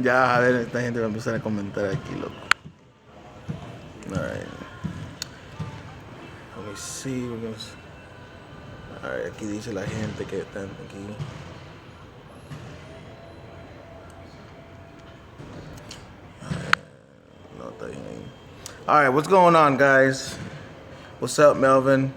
Ya, a ver, esta gente va a empezar a comentar aquí, loco. Alright. Let me see. Alright, aquí dice la gente que están aquí. No, está bien ahí. Alright, what's going on, guys? What's up, Melvin?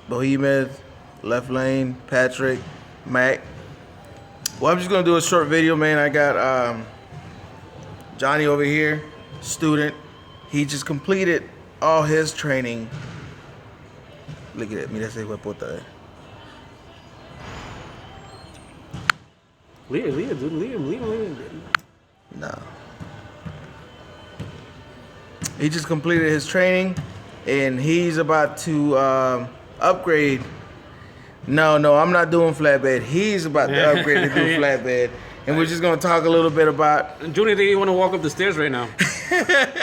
Bohemoth, Left Lane, Patrick, Mac. Well, I'm just gonna do a short video, man. I got Johnny over here, student. He just completed all his training. Look at it. Mira ese hijo de puta. Leave it, dude. Leave him. No. He just completed his training, and he's about to upgrade. No, I'm not doing flatbed. He's about to upgrade to do flatbed. And we're just going to talk a little bit about... Junior didn't want to walk up the stairs right now.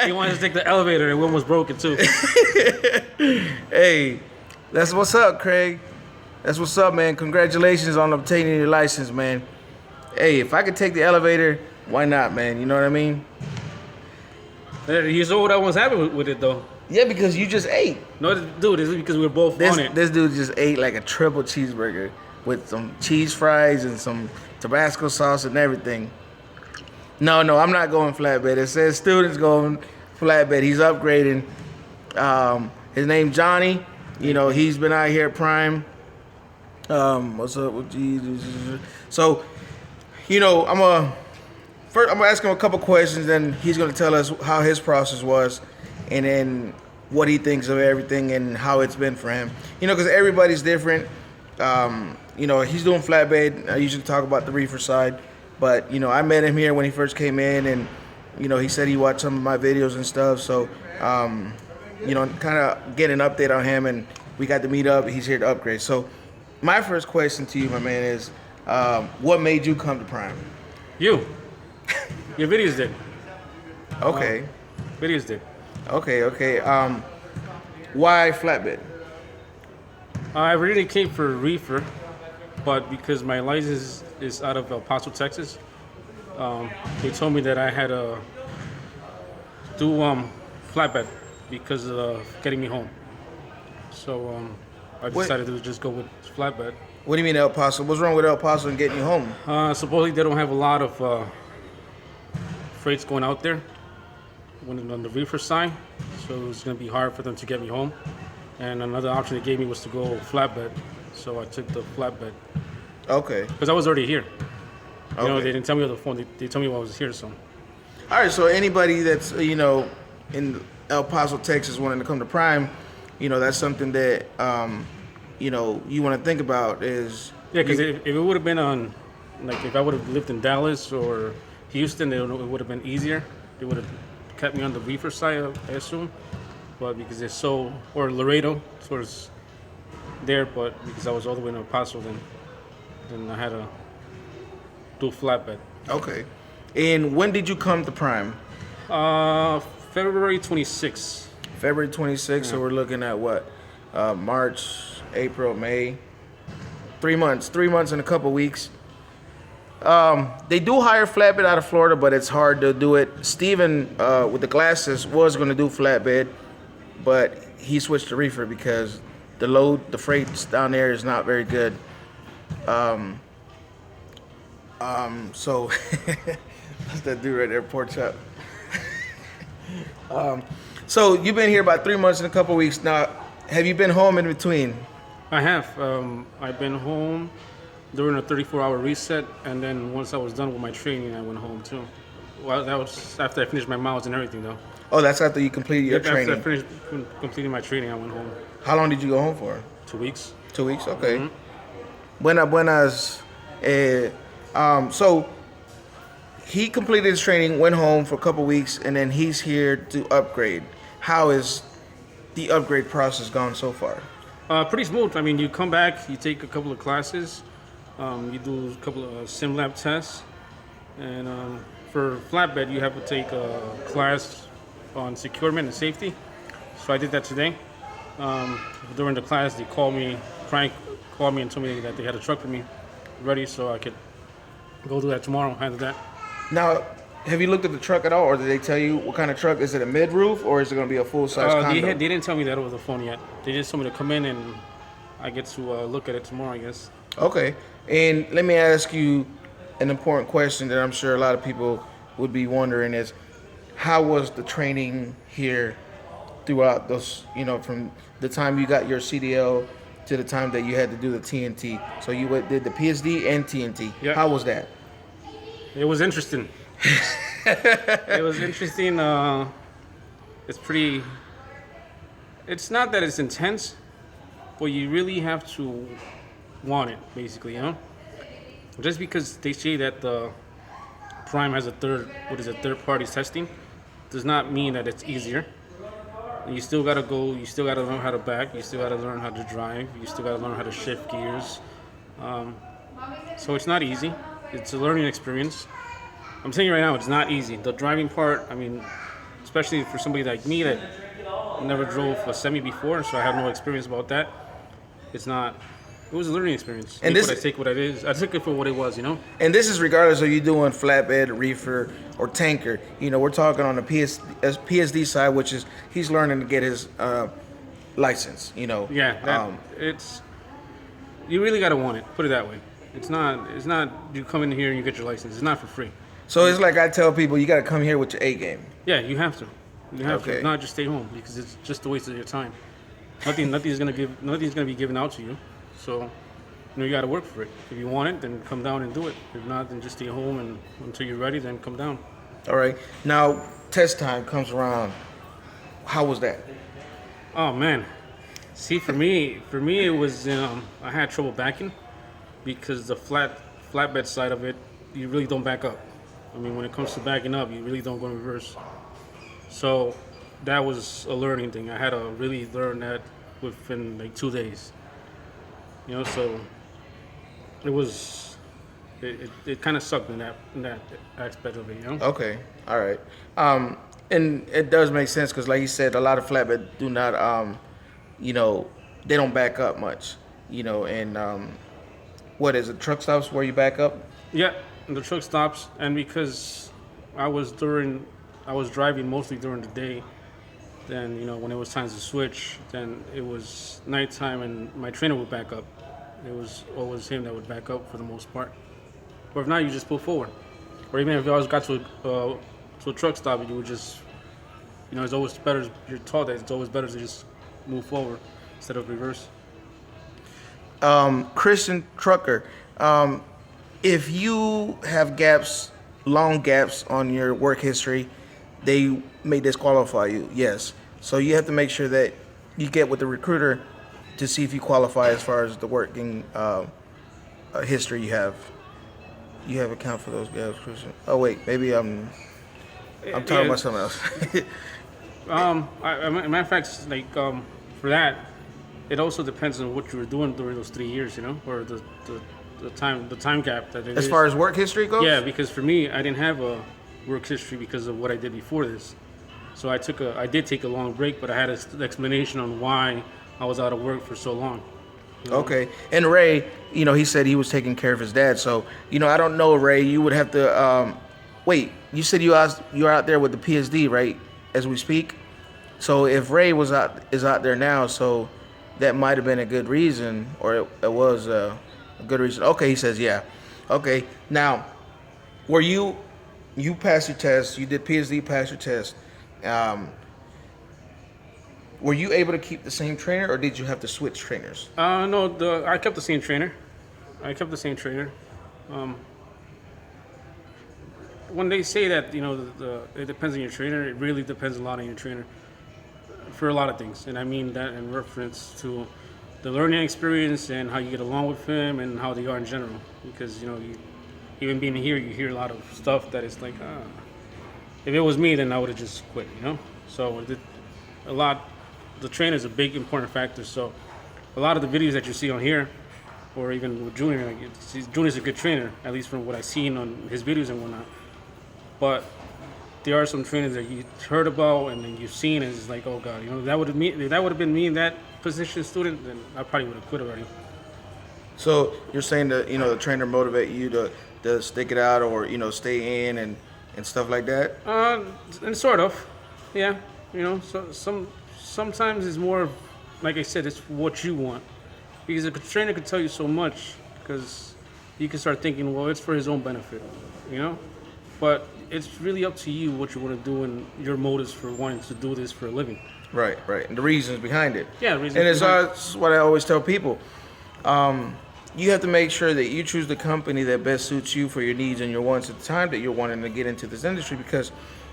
He wanted to take the elevator, and we almost broke it, too. Hey, that's what's up, Craig. That's what's up, man. Congratulations on obtaining your license, man. Hey, if I could take the elevator, why not, man? You know what I mean? You saw what I was happy with it, though. Yeah, because you just ate. No, dude, this is because we were both on it. This dude just ate like a triple cheeseburger with some cheese fries and some Tabasco sauce and everything. No, I'm not going flatbed. It says students going flatbed. He's upgrading. His name's Johnny. You know, he's been out here at Prime. What's up with Jesus? So, you know, I'm gonna ask him a couple questions, then he's gonna tell us how his process was, and then what he thinks of everything and how it's been for him. You know, because everybody's different. You know, he's doing flatbed. I usually talk about the reefer side, but you know, I met him here when he first came in, and you know, he said he watched some of my videos and stuff. So, you know, kind of get an update on him, and we got to meet up. He's here to upgrade. So, my first question to you, my man, is what made you come to Prime? You. Your videos did. Okay. Videos did. Okay. Why flatbed? I originally came for reefer, but because my license is out of El Paso, Texas, they told me that I had to do flatbed because of getting me home. So I decided to just go with flatbed. What do you mean El Paso? What's wrong with El Paso and getting you home? Supposedly they don't have a lot of freights going out there on the reefer side, so it's going to be hard for them to get me home. And another option they gave me was to go flatbed, so I took the flatbed. Okay. Because I was already here. Okay. You know, they didn't tell me on the phone. They told me while I was here, so. All right, so anybody that's, you know, in El Paso, Texas, wanting to come to Prime, you know, that's something that, you know, you want to think about is... Yeah, because if it would have been on, like, if I would have lived in Dallas or Houston, it would have been easier. They would have kept me on the reefer side, I assume. But because it's so, or Laredo, towards there, but because I was all the way in El Paso, then I had to do flatbed. Okay. And when did you come to Prime? February 26th. February 26th, yeah. So we're looking at what? March, April, May. 3 months. 3 months and a couple weeks. They do hire flatbed out of Florida, but it's hard to do it. Steven, with the glasses, was going to do flatbed, but he switched to reefer because the freights down there is not very good. So that's that dude right there, pork chop. So you've been here about 3 months and a couple weeks now. Have you been home in between? I have. I've been home during a 34-hour reset, and then once I was done with my training, I went home too. Well, that was after I finished my miles and everything, though. Oh, that's after you completed your training? After I finished completing my training, I went home. How long did you go home for? 2 weeks. 2 weeks, okay. Mm-hmm. Buenas. So he completed his training, went home for a couple weeks, and then he's here to upgrade. How is the upgrade process gone so far? Pretty smooth. I mean, you come back, you take a couple of classes, you do a couple of sim lab tests, and for flatbed, you have to take a class on securement and safety. So I did that today. During the class, Frank called me and told me that they had a truck for me ready so I could go do that tomorrow. Handle that. Now, have you looked at the truck at all, or did they tell you what kind of truck? Is it a mid-roof, or is it going to be a full-size condo? They didn't tell me that over the phone yet. They just told me to come in and I get to look at it tomorrow, I guess. Okay. And let me ask you an important question that I'm sure a lot of people would be wondering is, how was the training here throughout those, from the time you got your CDL to the time that you had to do the TNT? So you did the PSD and TNT. Yeah. How was that? It was interesting. It was interesting. It's pretty. It's not that it's intense, but you really have to want it, basically, Just because they say that the Prime has a third party testing, does not mean that it's easier. You still gotta go. You still gotta learn how to back. You still gotta learn how to drive. You still gotta learn how to shift gears. So it's not easy. It's a learning experience. I'm telling you right now, it's not easy. The driving part, I mean, especially for somebody like me that never drove a semi before, so I have no experience about that. It was a learning experience. And I take what it is. I took it for what it was, And this is regardless of you doing flatbed, reefer, or tanker. We're talking on the PSD side, which is he's learning to get his license. Yeah, it's you really gotta want it. Put it that way. It's not you come in here and you get your license. It's not for free. So it's like I tell people, you got to come here with your A game. Yeah, you have to. You have Okay. to. Not just stay home because it's just a waste of your time. Nothing's gonna be given out to you. So, you got to work for it. If you want it, then come down and do it. If not, then just stay home and until you're ready, then come down. All right. Now, test time comes around. How was that? Oh man, see for me it was I had trouble backing because the flatbed side of it, you really don't back up. I mean, when it comes to backing up, you really don't go in reverse. So that was a learning thing. I had to really learn that within like 2 days. So it kind of sucked in that aspect of it. Okay. All right. And it does make sense because, like you said, a lot of flatbed do not, they don't back up much. And what is it? Truck stops where you back up? Yeah, the truck stops, and because I was driving mostly during the day. Then when it was time to switch, then it was nighttime, and my trainer would back up. It was always him that would back up for the most part. Or if not, you just pull forward. Or even if you always got to a truck stop, you would just, it's always better. You're taught that it's always better to just move forward instead of reverse. Christian trucker, if you have long gaps on your work history, they may disqualify you. Yes. So you have to make sure that you get with the recruiter to see if you qualify as far as the working history you have. You have account for those gaps, Christian. Oh wait, maybe I'm talking about something else. Matter of fact, like for that, it also depends on what you were doing during those 3 years, or the time gap that it As is. far as work history goes? Yeah, because for me, I didn't have a work history because of what I did before this. So I did take a long break, but I had an explanation on why I was out of work for so long. Okay. And Ray, he said he was taking care of his dad. So, I don't know, Ray, you would have to, wait, you said you're out there with the PSD, right, as we speak? So if Ray is out there now, so that might have been a good reason, or it was a good reason. Okay, he says, yeah. Okay. Now, were you passed your test, you did PSD, passed your test. Were you able to keep the same trainer, or did you have to switch trainers? No, I kept the same trainer. When they say that, it depends on your trainer, it really depends a lot on your trainer for a lot of things. And I mean that in reference to the learning experience and how you get along with him and how they are in general. Because, even being here, you hear a lot of stuff that is like, if it was me, then I would have just quit, So the trainer is a big important factor. So a lot of the videos that you see on here, or even with Junior, Junior's a good trainer, at least from what I've seen on his videos and whatnot. But there are some trainers that you heard about and then you've seen, and it's like, oh God, if that would have been me in that position student, then I probably would have quit already. So you're saying that the trainer motivate you to stick it out or stay in and stuff like that. And sort of, yeah. So sometimes it's more, like I said, it's what you want, because a trainer could tell you so much, because you can start thinking, well, it's for his own benefit, you know. But it's really up to you what you want to do and your motives for wanting to do this for a living. Right, right, and the reasons behind it. Yeah, reasons. And behind it's what I always tell people. You have to make sure that you choose the company that best suits you for your needs and your wants at the time that you're wanting to get into this industry, because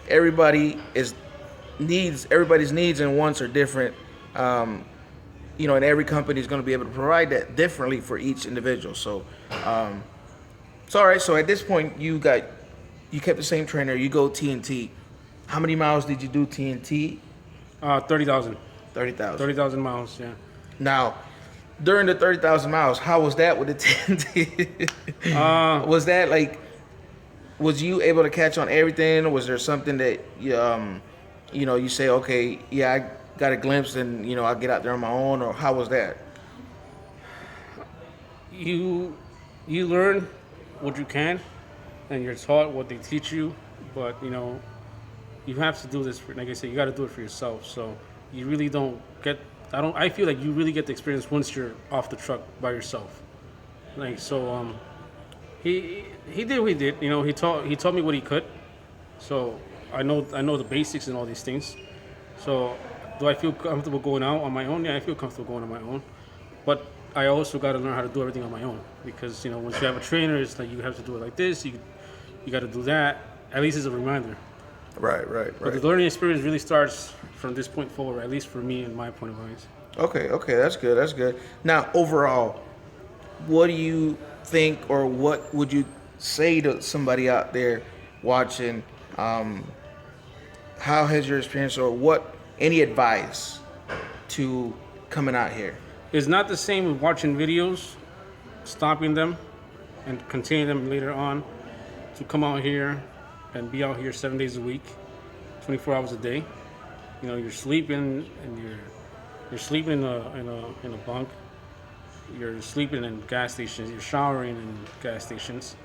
everybody's needs and wants are different. And every company is going to be able to provide that differently for each individual. So, all right. So at this point, you kept the same trainer. You go TNT. How many miles did you do TNT? 30,000. 30,000. 30,000 miles. Yeah. Now, during the 30,000 miles, how was that with the TNT? Was that like, was you able to catch on everything? Or was there something that you say, okay, yeah, I got a glimpse, and I'll get out there on my own, or how was that? You learn what you can, and you're taught what they teach you, but you have to do this like I said, you got to do it for yourself. So you really don't get. I feel like you really get the experience once you're off the truck by yourself. Like so, he did what he did. He taught me what he could. So I know the basics and all these things. So do I feel comfortable going out on my own? Yeah, I feel comfortable going on my own. But I also got to learn how to do everything on my own, because once you have a trainer, it's like you have to do it like this. You got to do that. At least as a reminder. Right. But the learning experience really starts from this point forward, at least for me and my point of view. Okay, that's good. Now, overall, what do you think, or what would you say to somebody out there watching? How has your experience, or any advice to coming out here? It's not the same with watching videos, stopping them, and continuing them later on, to come out here and be out here 7 days a week, 24 hours a day. You're sleeping, and you're sleeping in a bunk. You're sleeping in gas stations. You're showering in gas stations.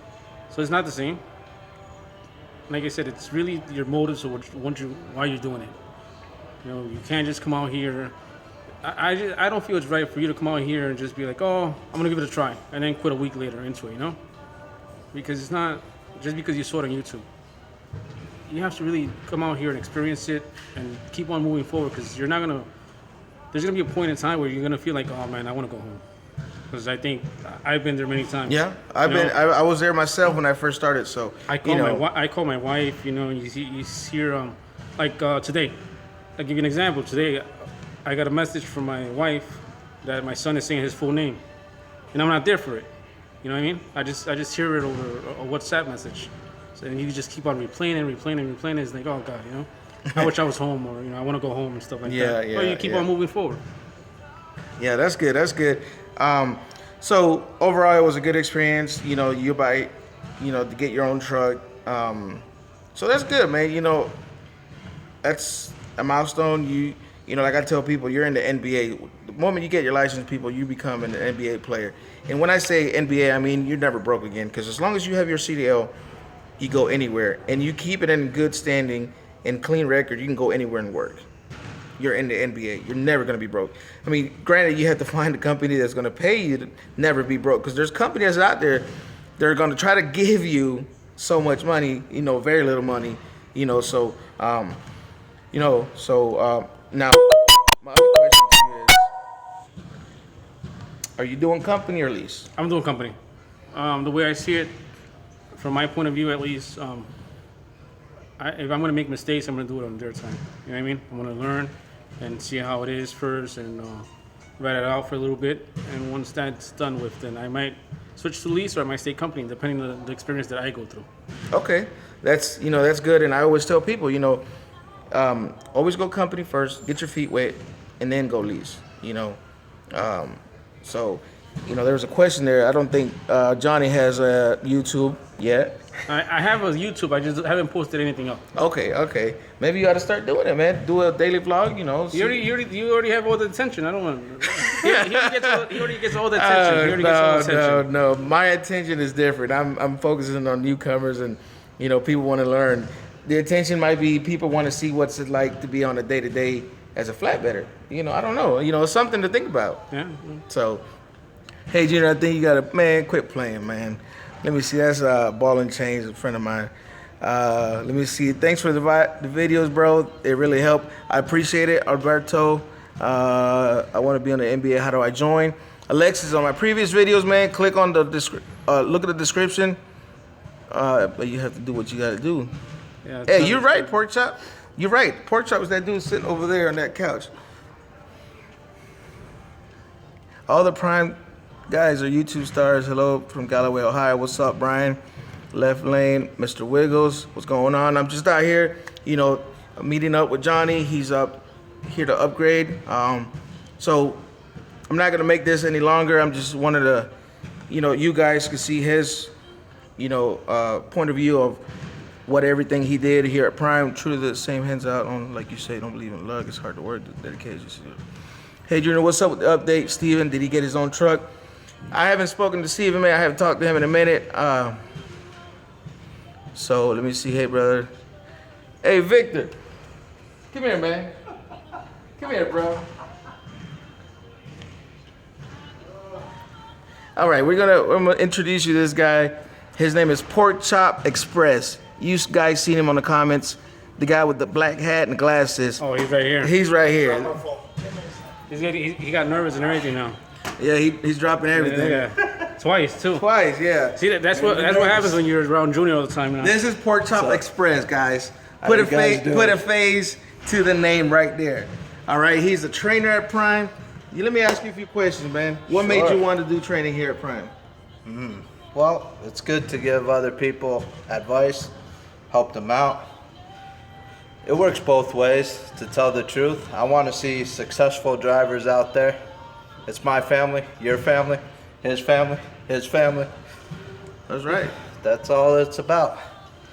So it's not the same. Like I said, it's really your motives of why you're doing it. You can't just come out here. I don't feel it's right for you to come out here and just be like, oh, I'm gonna give it a try, and then quit a week later into it. Because it's not just because you saw it on YouTube. You have to really come out here and experience it and keep on moving forward, because there's gonna be a point in time where you're gonna feel like, oh man, I want to go home, because I think I've been there many times. Yeah, I was there myself when I first started. So I call my wife. You hear like today. I'll give you an example. Today, I got a message from my wife that my son is saying his full name, and I'm not there for it. You know what I mean? I just hear it over a WhatsApp message. So then you just keep on replaying. It's like, oh God, I wish I was home, or I want to go home and stuff like that. Or you keep on moving forward. Yeah, that's good. So overall, it was a good experience. You buy, to get your own truck. So that's good, man. That's a milestone. Like I tell people, you're in the NBA. The moment you get your license, people, you become an NBA player. And when I say NBA, I mean you're never broke again, because as long as you have your CDL, you go anywhere, and you keep it in good standing and clean record, you can go anywhere and work. You're in the NBA. You're never going to be broke. I mean, granted, you have to find a company that's going to pay you to never be broke, because there's companies out there that are going to try to give you so much money, very little money, so, now, my other question to you is, are you doing company or lease? I'm doing company. The way I see it, from my point of view at least, if I'm going to make mistakes, I'm going to do it on their time. You know what I mean? I'm going to learn and see how it is first, and write it out for a little bit. And once that's done with, then I might switch to lease, or I might stay company, depending on the experience that I go through. Okay, that's good. And I always tell people, always go company first, get your feet wet, and then go lease. So you know, there was a question there. I don't think Johnny has a YouTube yet. I have a YouTube. I just haven't posted anything up. Okay. Maybe you got to start doing it, man. Do a daily vlog, you know. You already have all the attention. I don't want. He already gets all the attention. He already gets all the attention. No. My attention is different. I'm focusing on newcomers and, you know, people want to learn. The attention might be people want to see what's it like to be on a day-to-day as a flatbedder. You know, I don't know. You know, it's something to think about. Yeah. So, hey, Junior, I think you got to, man, quit playing, man. Let me see. That's Ball and Chains, a friend of mine. Let me see. Thanks for the videos, bro. They really help. I appreciate it. Alberto, I want to be on the NBA. How do I join? Alexis, on my previous videos, man, click on the look at the description. But you have to do what you got to do. Yeah, hey, you're right, Pork Chop. You're right. Pork Chop was that dude sitting over there on that couch. All the Prime guys are YouTube stars. Hello from Galloway, Ohio. What's up, Brian? Left Lane, Mr. Wiggles. What's going on? I'm just out here, you know, meeting up with Johnny. He's up here to upgrade. So I'm not gonna make this any longer. I'm just wanted to, you know, you guys can see his, you know, point of view of what everything he did here at Prime. True to the same hands out on, like you say, don't believe in luck. It's hard to work. The dedication. Hey, Junior, what's up with the update? Steven, did he get his own truck? I haven't spoken to Steven, man. I haven't talked to him in a minute. So let me see. Hey, brother. Hey, Victor. Come here, man. Come here, bro. All right, I'm gonna introduce you to this guy. His name is Pork Chop Express. You guys seen him on the comments. The guy with the black hat and glasses. Oh, he's right here. He's right here. He got nervous and everything now. Yeah, he's dropping everything. Yeah. Twice too. Twice, yeah. See, that's what happens when you're around Junior all the time now. This is Pork Chop Express, guys. Put a phase to the name right there. All right, he's a trainer at Prime. Let me ask you a few questions, man. What made you want to do training here at Prime? Well, it's good to give other people advice, help them out. It works both ways, to tell the truth. I want to see successful drivers out there. It's my family, your family, his family, his family. That's right. That's all it's about.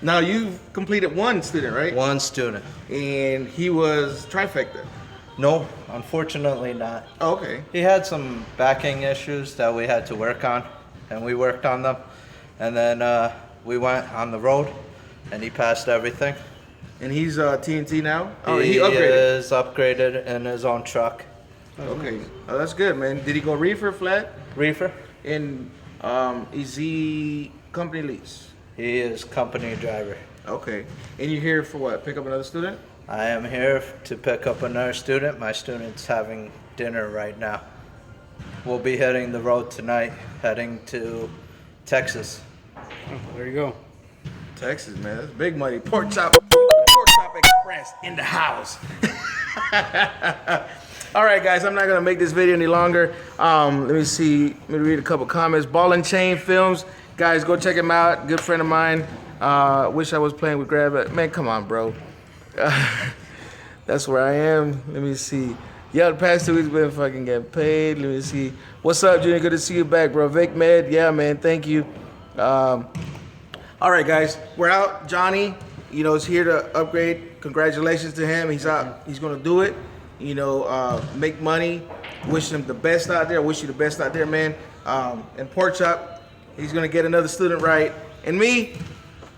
Now, you've completed one student, right? One student. And he was trifecta. No, unfortunately not. Oh, okay. He had some backing issues that we had to work on, and we worked on them. And then we went on the road, and he passed everything. And he's TNT now? Oh, he upgraded. is upgraded in his own truck. Okay. Oh, that's good, man. Did he go reefer flat? Reefer? And is he company lease? He is company driver. Okay. And you're here for what? Pick up another student? I am here to pick up another student. My student's having dinner right now. We'll be hitting the road tonight, heading to Texas. Oh, there you go. Texas, man. That's big money. Pork Chop Express in the house. All right, guys. I'm not going to make this video any longer. Let me see. Let me read a couple comments. Ball and Chain Films. Guys, go check him out. Good friend of mine. Wish I was playing with Grab It. Man, come on, bro. That's where I am. Let me see. Yeah, the past 2 weeks been fucking getting paid. Let me see. What's up, Junior? Good to see you back, bro. Vic Med. Yeah, man. Thank you. All right, guys. We're out. Johnny, you know, is here to upgrade. Congratulations to him. He's out. He's going to do it. You know, make money. Wish him the best out there. Wish you the best out there, man. And Pork Chop, he's going to get another student right. And me,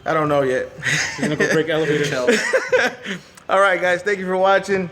I don't know yet. He's going to go break elevators. All right, guys. Thank you for watching.